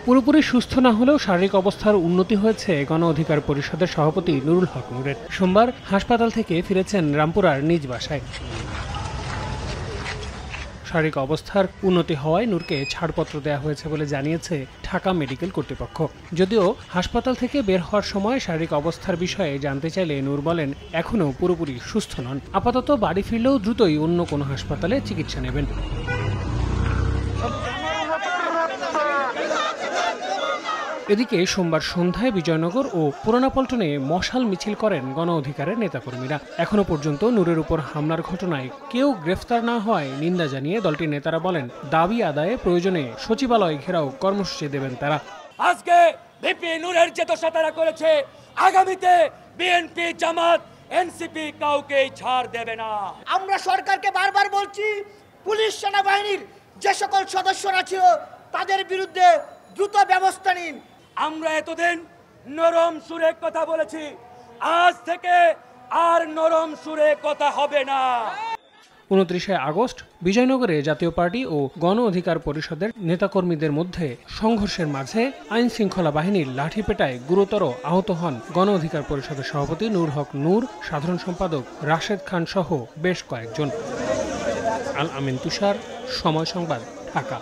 পুরোপুরি সুস্থ না হলেও শারীরিক অবস্থার উন্নতি হয়েছে গণ অধিকার পরিষদের সভাপতি নুরুল হক নূরের। সোমবার হাসপাতাল থেকে ফিরেছেন রামপুরার নিজ বাসায়। শারীরিক অবস্থার উন্নতি হওয়ায় নূরকে ছাড়পত্র দেওয়া হয়েছে বলে জানিয়েছে ঢাকা মেডিকেল কর্তৃপক্ষ। যদিও হাসপাতাল থেকে বের হওয়ার সময় শারীরিক অবস্থার বিষয়ে জানতে চাইলে নূর বলেন এখনও পুরোপুরি সুস্থ নন, আপাতত বাড়ি ফিরলেও দ্রুতই অন্য কোনো হাসপাতালে চিকিৎসা নেবেন। এদিকে সোমবার সন্ধ্যায় বিজয়নগর ও পুরানা পল্টনে মশাল মিছিল করেন গণ অধিকারের নেতাকর্মীরা। এখনো পর্যন্ত নূরের উপর হামলার ঘটনায় কেউ গ্রেফতার না হওয়ায় নিন্দা জানিয়ে দলটির নেতারা বলেন দাবি আদায়ে প্রয়োজনে সচিবালয় ঘেরাও কর্মসূচি দেবেন তারা। আজকে ভিপি নূরের যে দশাতারা করেছে, আগামীতে বিএনপি, জামাত, এনসিপি কাউকে ছাড় দেবে না। আমরা সরকারকে বারবার বলছি, পুলিশ সেনাবাহিনীর যে সকল সদস্যরা ছিল তাদের বিরুদ্ধে দ্রুত ব্যবস্থা নিন। আমরা এতদিন নরম সুরে কথা বলেছি, আজ থেকে আর নরম সুরে কথা হবে না। 29 আগস্ট বিজয়নগরে জাতীয় পার্টি ও গণ অধিকার পরিষদের নেতাকর্মীদের মধ্যে সংঘর্ষের মাঝে আইন শৃঙ্খলা বাহিনীর লাঠিপেটায় গুরুতর আহত হন গণ অধিকার পরিষদের সভাপতি নূর হক নূর, সাধারণ সম্পাদক রাশেদ খান সহ বেশ কয়েকজন। আল আমিন তুষার, সময় সংবাদ, ঢাকা।